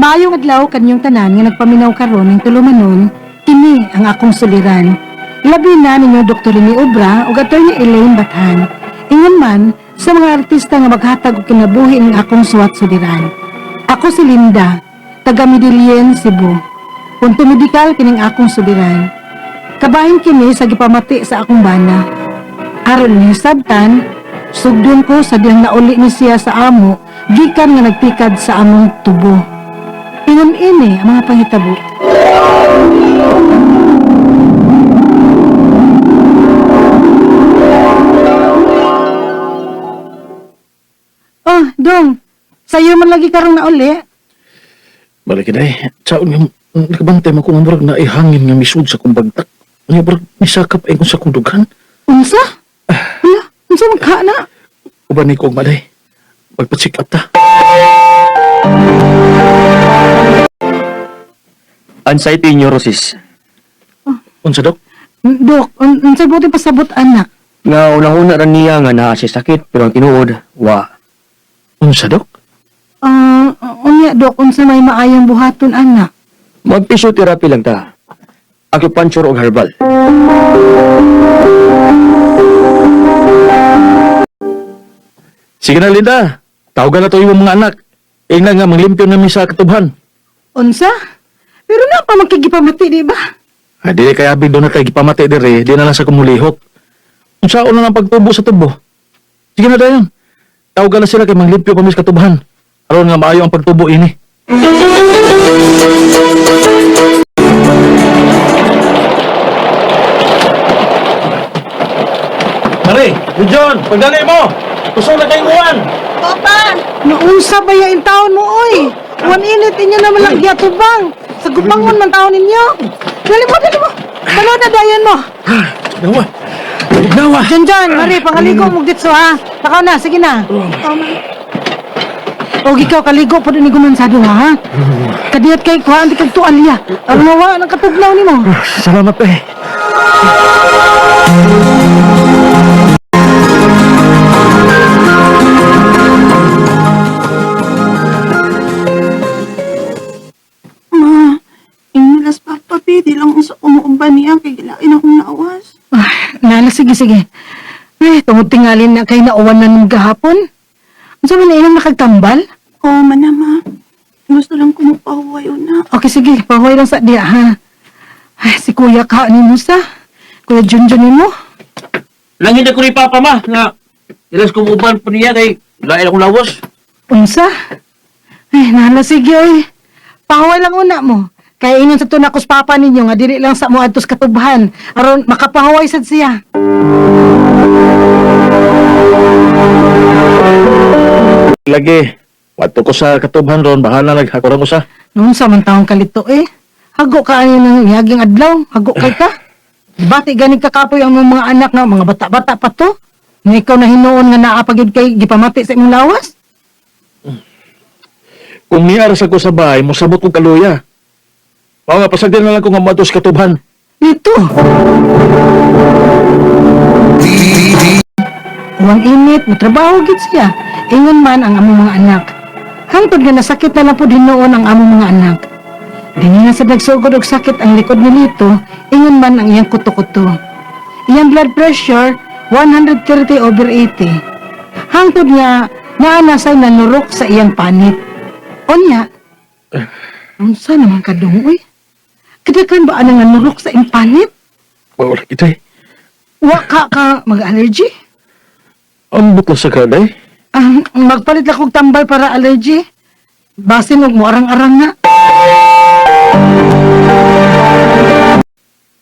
Maayong adlaw kanyang tanan nga nagpaminaw karon ng tulumanon, kini ang akong suliran. Labi na ninyo Dr. Rene Obra ug Attorney Elaine Bathan. Ingon man sa mga artista nga maghatag og kinabuhi ning akong suwat suliran. Ako si Linda, taga Midilien, Cebu. Punto medikal kining akong suliran. Kabahin kini sa gipamati sa akong bana. Aron ni sabtan, sugdon ko sa diyang nauli ni siya sa amo, gikan nga nagpikad sa among tubo. Ingon ini ang mga pangitabo. Oh, Dong, sayo man lagi karong nauli. Balik na Saon nga, nakabantay mo kung amurag na ihangin nga misud sa kong bagtak. Nga barag misakap ay kung sa kong dughan. Unsa? Wala, unsa magka na? Uban ni kong maday. Magpa-check up ta. Anxiety neurosis. Unsa, Dok? Dok, unsa buti pasabot anak? Nga unang-una ran niya nga naa siya sakit pero ang tinuod, wa. Unsa, Dok? Unya, Dok, unsa may maayong buhaton anak? Mag-physiotherapy lang ta. Acupuncture o herbal. Sige na, Linda. Tawagan na to yung mga anak. Ingna nga, manglimpyo na misa katubhan. Unsa? Pero na pa magkigipamati, di ba? Di kaya abig doon na tayo gipamati dire, di na lang sa kumulihok. Unsaon na ng pagtubo sa tubo. Sige na dayon. Tawagan na sila kay manglimpyo kami sa katubhan. Aron nga maayo ang pagtubo ini. Mari, John, pagdali mo! Gusto na kayong uwan! Papa! Naunsa ba yung taon mo, oy? Wan init inyo na malagya tubang. Sa gubangon man taon ninyo. Dali mo, dali mo. Talo na dayan mo. Nawa! Nawa! Diyan, Mari, pangaligo mo ditso, ha? Takaw na, sige na. O, ikaw, kaligo po din ni Gumansado, ha? Kadiyat kay kuhaan, di kagtuan niya. Ang mawa, nagkatugnaw ni mo. Salamat eh. Ma, inilas Papa, di lang sa umuuban niya kay gilain akong naawas. Nala, sige, sige. Tungod tingalin na kay nauwan na ng gahapon. Ano sabi na ilang nakagtambal? Oo, manama. Gusto lang ko magpahuway una. Okay, sige, pahuay lang sa diya, ha? Ay, si Kuya ka ni Musa. Kuya Junjun ni mo. Langin ako ni Papa ma, nga ilas kumuban po niya kay lain akong lawas. Unsa? Ay, nala, sige, oy. Pahuay lang una mo. Kaya ingon sa tunakos papa ninyo nga dili lang sa mo adtos katubhan aron makapahuway sad siya. Lagi, wato ko sa katubhan ron, bahala naghakuran ko sa. Noon sa man taong kalito eh. Hago ka ani ng yaging adlaw, hago kay ka. Bati gani kakapoy ang mga anak na mga bata-bata pa to. Nga ikaw na hinuon nga naa pagid kay gipamati sa imong lawas. Kung niyara sa ko sa bahay, musabot kong kaluya. Mao nga, pasagdan na lang ko nga matos katubhan. Dito. Uwang init, matrabaho gid siya. Ingon man ang among mga anak. Hangtod nga nasakit na lang po din noon ang among mga anak. Dini nga sa nagsugod og sakit ang likod ni Lito, ingon man ang iyang kuto-kuto. Iyang blood pressure, 130/80. Hangtod nga, naanasay nanurok sa iyang panit. Onya, unsa naman kadong, uy? Kadakan ba anang nanurok sa iyang panit? Wala kita eh. Wa ka mag-allergy? Ang butla sa kaday. Magpalit lang kong tambal para allergy. Basin og mo arang-arang nga.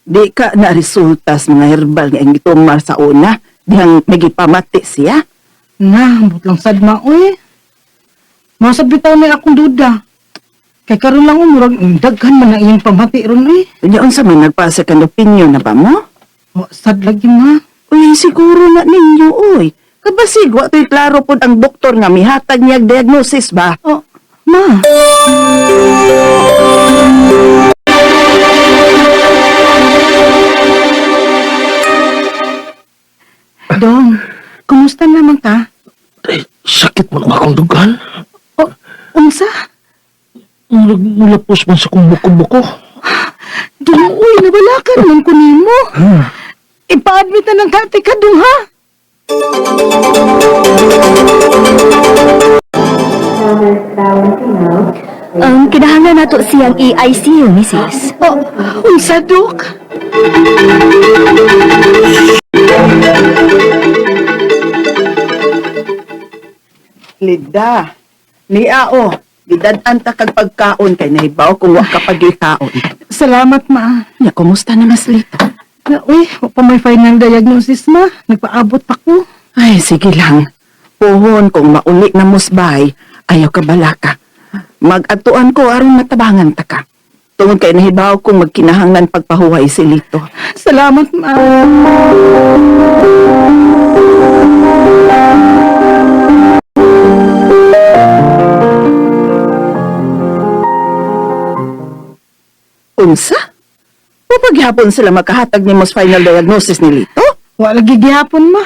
Di ka na resulta sa mga herbal nga ang gitumar sa una. Dihang nagipamati siya. Na, butlang sadma, uy. Masabitaw na akong duda. Kay karon lang umurag, daghan man ang iyong pamati ron, uy. Kanya unsa man nagpasa ka ng opinion na ba mo? O, sad lagi ma. Uy, siguro na ninyo, uy. Kabasig, wa to'y klaro po ang doktor nga mihatag niya diagnosis ba? O, ma. Dong, kumusta naman ka? Ay, sakit mo naman akong dugan. O, unsa? mulapos man sa kong buko-buko. Dung, uy, nabalakan man ko nimo. Ipa-admit na ng kati ka, Dung, ha? Kinahanglan nato siyang i-ICU, Mrs. Oh, unsa, Dok? Lida, niao, gidadan ta kag pagkaon kay nahibaw kung wa ka pagikaon. Salamat, ma. Ya, kumusta na mas lito? Uy, wa pa may final diagnosis, ma. Nagpaabot pa ko. Ay, sige lang. Puhon kung mauli na musbay, ayaw ka balaka. Mag-atuan ko aron matabangan ta ka. Tungod kay nahibaw kung magkinahanglan pagpahuway si Lito. Salamat, ma. Unsa? O paghapon sila makahatag ni mas final diagnosis ni Lito? Wa lagi gihapon, ma.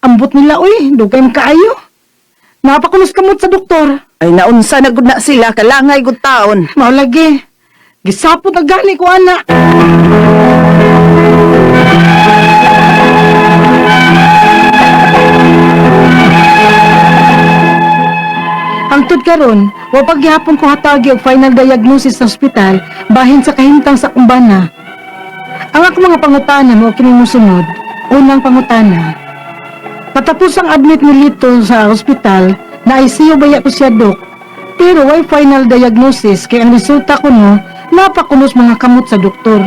Ambot nila, uy. Dugay mo kaayo. Napakulos kamot sa doktor. Ay naunsa na gud na sila kalangay gud taon. Mao lagi. Gisapot na gani ko, ana. Hangtod karon, wa pagyapon ko hatagi og final diagnosis sa ospital bahin sa kahimtang sa kumbana. Ang ako mga pangutana mo kini mosunod. Unang pangutana. Patapos ang admit ni Lito sa ospital, na ICU baya ko siya, Dok. Pero why final diagnosis kay ang resulta ko no, napakulos mga kamot sa doktor.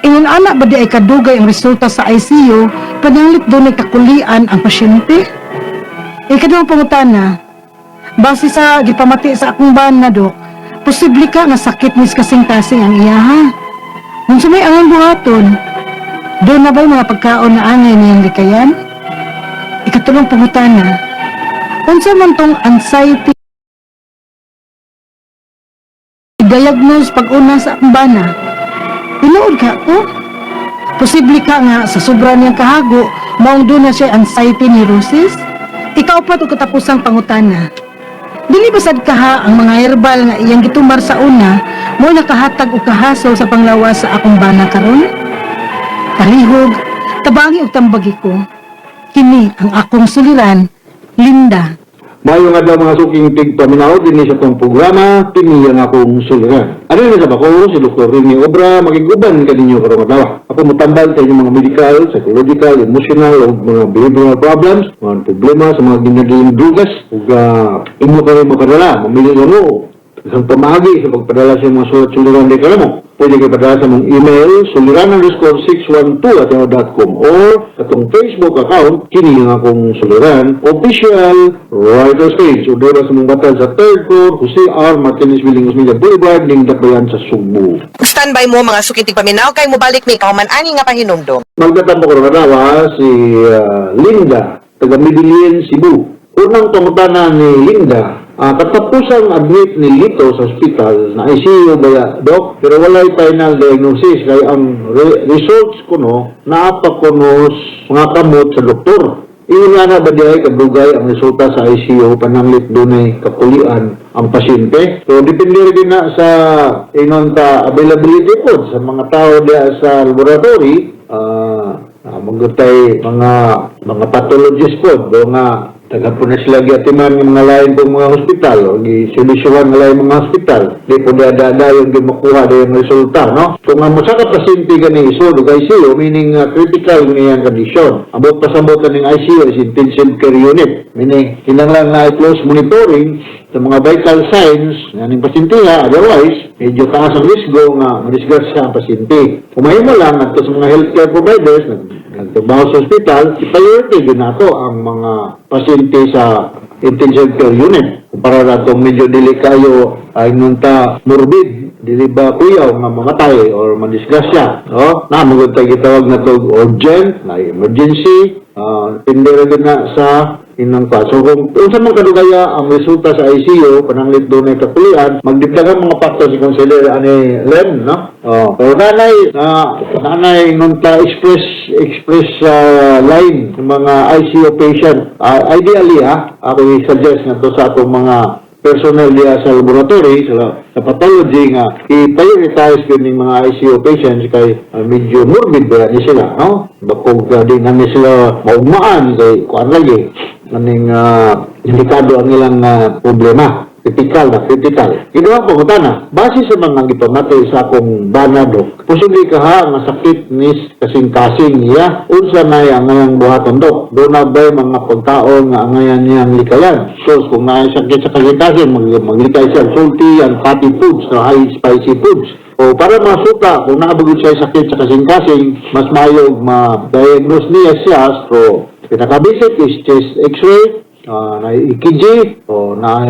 Ingon ana ba di ay kadugay ang resulta sa ICU, pananglit doon ay kakulian ang pasyente? Ikadawang pangutana, base sa gipamati sa akong bana, Dok, posible ka nga sakit nis kasing-kasing ang iya, ha? Kung sa may angang buhaton, doon na ba'y mga pagkaon na angay niyang likayan? Ikatulong pangutana, unsa man tong anxiety diagnose pag-una sa akong bana? Tinuod ka ko? Posible ka nga sa sobra niyang kahago, maong doon na siya anxiety neurosis? Ikaw pa ito katapusang pangutana. Dili basad kaha ang mga herbal nga iyang gitumar sa una, mo nakahatag o kahasol sa panglawas sa akong bana karon? Talihog, tabangi o tambagi ko. Kini ang akong suliran, Linda. Mayo nga daw mga suking tigpaminaw din sa itong programa, kini ang akong suliran. Ano na sa bako, si Dr. Rini Obra, magiguban ka ninyo karong adlaw. Ako mutambal sa inyong mga medical, psychological, emotional, o mga behavioral problems, mga problema sa mga ginaging drugas, o imo ka rin makadala, mamili ka mo, isang pamagi sa pagpadala sa mga sulat-suliran di ka mo. Pwede kayo padala sa mong email, suliran_612@yahoo.com or atong Facebook account, kini ang akong suliran, official writer's page. O doon sa mong batal sa 3rd floor, Jose R. Martinez Vilingos Media Boulevard, ning Dabayan sa Subo. Standby mo mga sukitig paminaw kay mo balik mi kauman ani nga pahinumdom. Magdatampo ko na si Linda, taga Medellin, Cebu. Unang pangutana ni Linda, katapusang admit ni Lito sa hospital na ICU ba, Dok? Pero walay final diagnosis kaya ang results ko no, naapakunos mga kamot sa doktor. Iyon nga na ba di ay kadugay ang resulta sa ICU pananglit doon ay kapulian ang pasyente. So depende rin na sa inonta availability po sa mga tao diya sa laboratory, magutay mga pathologist po, mga tagapon na sila giatiman ng mga lain pong mga hospital o gisolusyohan ng lain mga hospital. Di po dada yung gimakuha na yung resulta, no? Kung ang masaka pasyente ka ng iso, ICU, meaning critical niyang kondisyon. Abot pasabotan ng ICU is intensive care unit. Meaning, kinanglan na close monitoring sa mga vital signs ng pasyente ha. Otherwise, medyo taas ang risgo nga madisgrasya ang pasyente. Kumahin mo lang at sa mga healthcare providers, nagtrabaho sa hospital, i-priority din nato ang mga pasyente sa intensive care unit. Para na itong medyo dili kayo ay nunta morbid, dili ba kuyaw nga mamatay or madisgrasya. No? Magod tayo gitawag na ito urgent, na emergency, depende rin na sa inang pa. So kung unsa man kadugaya ang resulta sa ICU, pananglit doon ay kapulian, magdagdag ang mga factors i consider ani Lem, no? Pero nanay nung express line ng mga ICU patient, ideally ako i-suggest na to sa atong mga personnel diya sa laboratory, sa pathology nga i-prioritize yun ng mga ICU patients kay medyo morbid ba ni sila, no? Bakog di na ni sila maugmaan kay kuan lagi aning delikado ang ilang problema. Critical. Ito po na, base sa mga gipamatay sa akong banado, posible ka ha, nga sakit nis kasing-kasing niya, unsa na ang ngayang buhaton dok. Doon na ba mga pagkaon nga ngayon niyang likayan? So, kung na sakit sa kasing-kasing, maglikay siya salty and fatty foods, no, high spicy foods. O para masuka, kung nakabagod siya sakit sa kasing-kasing, mas mayog ma-diagnose niya siya. So, pinaka-basic is chest x-ray, na EKG o na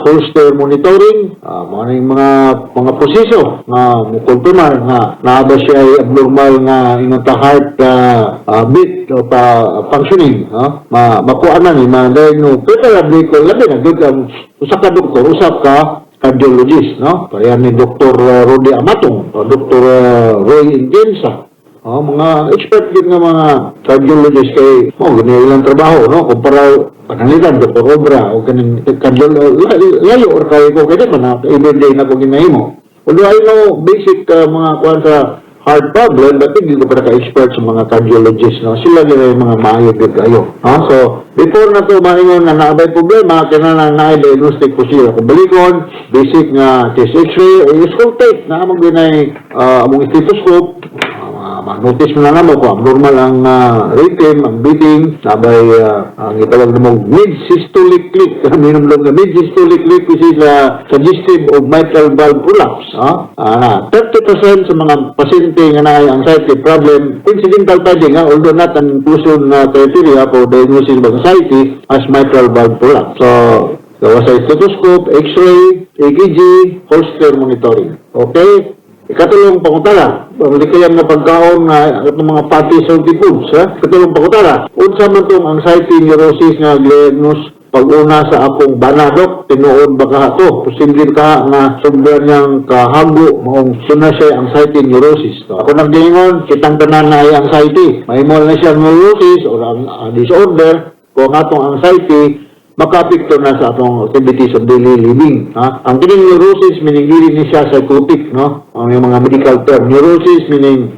holster monitoring, mga proseso nga mukonfirmar nga naaba siya ay abnormal nga ingon ta heart beat o functioning, makuha na ni ma-diagnose. Preferably ko labi na gud ang usa ka doktor, usap ka cardiologist, no? Kaya ni Dr. Rodi Amatong o Dr. Roy Ingensa. Mga expert din nga mga cardiologist kay ganyan ilang trabaho, no? Kumpara panalitan, Dr. Obra, o ganun, layo or kaya ko, kaya man na, everyday na ko ginahimo. Although I know basic mga kuwan sa heart problem, but hindi ko para ka-expert sa mga cardiologists, no? Sila din ay mga maayo din kayo. So, before na ito, maingon na naabay problema, kaya na na-diagnostic po sila. Kung balikon, basic nga chest x-ray, auscultate, na among din ay among stethoscope, notice mo na naman kung abnormal ang rhythm, ang beating, sabay ang itawag na mong mid-systolic click. Minum lang na mid-systolic click, which is suggestive of mitral valve prolapse. 30% sa mga pasyente nga na anxiety problem, incidental finding, although not an inclusion criteria for diagnosis of anxiety as mitral valve prolapse. So, gawa sa stethoscope, x-ray, EKG, holster monitoring. Okay? Ikatulong pangutara, malikayang na pagkaon nga itong mga fatty salty foods, Ikatulong pangutara, unsa man itong anxiety neurosis nga diagnose pag-una sa akong banadok, tinuod ba ka ito? Posible ka nga sobrang niyang kahago maong suna siya anxiety neurosis. So, ako nagdiingon, kitang tanan na ay anxiety. Mahimol na siya neurosis o ang disorder, kung atong anxiety, makapikto na sa atong activities of daily living. Ang kining neurosis, meaning dili ni siya psychotic, no? Ang mga medical term. Neurosis meaning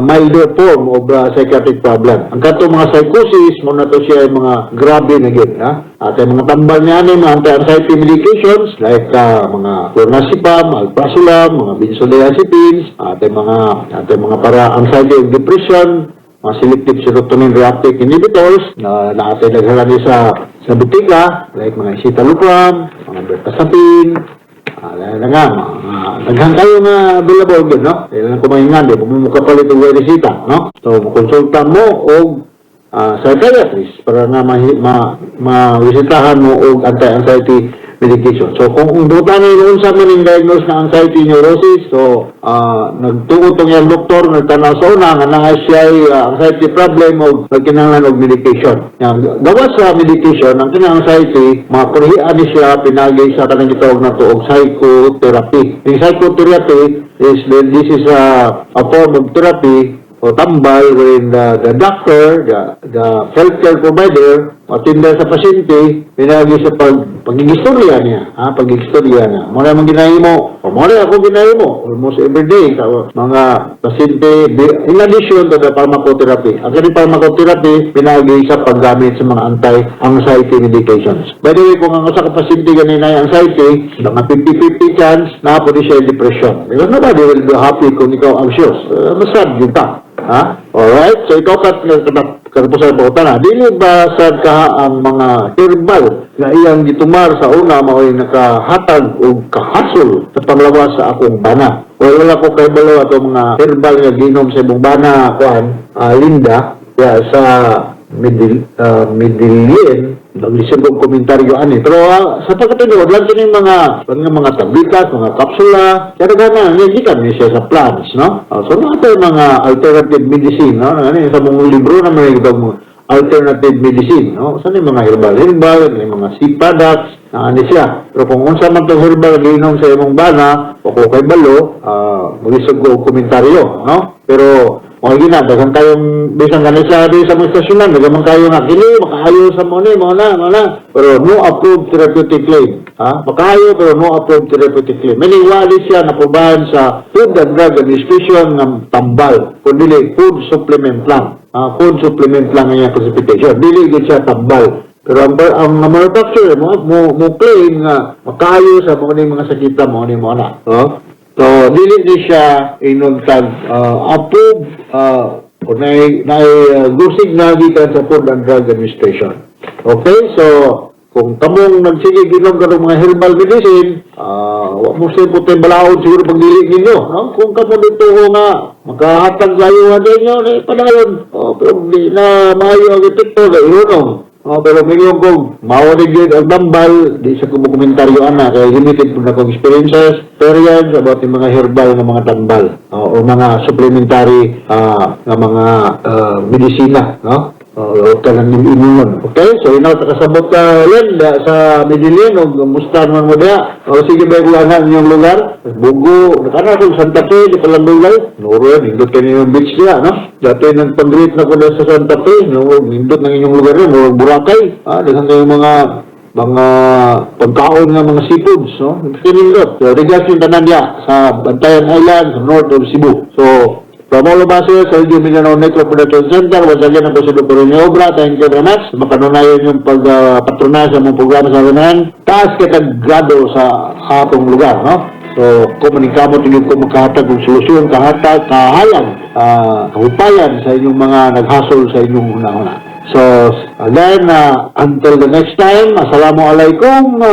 milder form of psychiatric problem. Ang katong mga psychosis, muna to siya mga grabe na gid, At ang mga tambal niya ni mga anti-anxiety medications like mga clonazepam, alprazolam, mga benzodiazepines, at mga para anxiety and depression, mga selective serotonin reuptake inhibitors na natin naghalan sa butika, like mga citalopram, mga bertazapine, naghang kayo nga available din, no? Kailan kumahingan, di pumumuka palit ang resita, no? So, konsulta mo o psychiatrist para na mawisitahan mo o anti-anxiety medication. So, kung buta na yun sa maning diagnose na anxiety neurosis, so, nagtuot tong yung doktor, nagtanaw sa una, nga na siya ay anxiety problem o nagkinangan og medication. Gawa sa medication, ang kinang-anxiety, makulihan ni siya, pinagay sa kanang gitawag na to, og psychotherapy. Yung psychotherapy this is a form of therapy o tambal wherein the doctor, the healthcare provider, attendant sa pasyente, pinagi sa pag-igistorya niya, pag-igistorya niya. Muna mong ginahimo, o muna ako ginahimo, almost every day, sa mga pasyente, in addition to the pharmacotherapy. Ang kani pharmacotherapy, pinagi sa paggamit sa mga anti-anxiety medications. By the way, kung ang usa ka pasyente ganina ay anxiety, mga 50-50 chance na po siya depression. Because nobody will be happy kung ikaw anxious. Masad yun ka. Alright? So, ikaw katapusan po na. Dili ba sad ka ang mga herbal na iyang gitumar sa una mao'y nakahatag o kahasol sa panglawas sa akong bana? Wala ko kay balo ato mga herbal nga ginom sa ibong bana, Linda, sa Medellin, nag-listen kong komentaryo ani. Pero sa pagkatinood, lang ito yung mga tablikas, mga kapsula, kaya gana, nagigitan niya siya sa plants, no? So, natin yung mga alternative medicine, no? Sa mga libro na may alternative medicine, no? Saan yung mga herbal, yung mga sea products, Ani siya. Pero kung unsa man to herbal giinom sa imong bana o kung kay balo, magisog ko og komentaryo, no? Pero mga gina, dagang kayong bisan kanisa di sa mga istasyonan, dagang kayo nga, kini, makaayo sa mo ni, mo na. Pero no approved therapeutic claim. Ha? Makaayo pero no approved therapeutic claim. Maniwali siya na pubahan sa Food and Drug Administration ng tambal. Kung dili, food supplement lang. Food supplement lang ang iyang classification. Dili gid siya tambal. Pero ang manufacturer mo claim nga makaayo sa mga sakita mo ni mo na. No? So, dili ni siya inuntag approved o gusig na gikan sa Food and Drug Administration. Okay? So, kung kamong nagsige ginom ka ng mga herbal medicine, wag mo siya puti balaod siguro pag dili ninyo. No? Kung kamo dito nga, makahatag kayo nga ninyo, padayon. Pero di na maayo ang ito, gayunong. Pero ngayon kung mawalig yun ang dambal, di sa komentaryo ana, kaya limited po na kong experiences about yung mga herbal ng mga tambal o mga supplementary na mga medisina, no? O kanang inunon. Okay? So, kasabot ka yan sa Medellin o musta naman mo diya. O sige ba yung inyong lugar? Bugo, nakana kung Santa Fe, di palang lugar. Nuro yan, hindot ka niyo yung beach niya, no? Dati nagpang-greet na ko na sa Santa Fe, hindot ng inyong lugar yun, o Boracay. Dahan kayo mga pagkaon ng mga seafoods, no? Kinindot. So, regards yung tanan niya sa Bantayan Island, sa north of Cebu. So, from all of us here sa LG Mindanao Network Production Center, once again, ang Presidente po rin Obra, thank you very much. Makanunayan yung pagpatrona sa mga programa sa kanahan. Taas katagrado sa atong lugar, no? So, komunikamo tingin ko makahatag ng solusyon, kahatag, kahayan, kahupayan sa inyong mga naghasol sa inyong una-una. So, again, until the next time, assalamualaikum.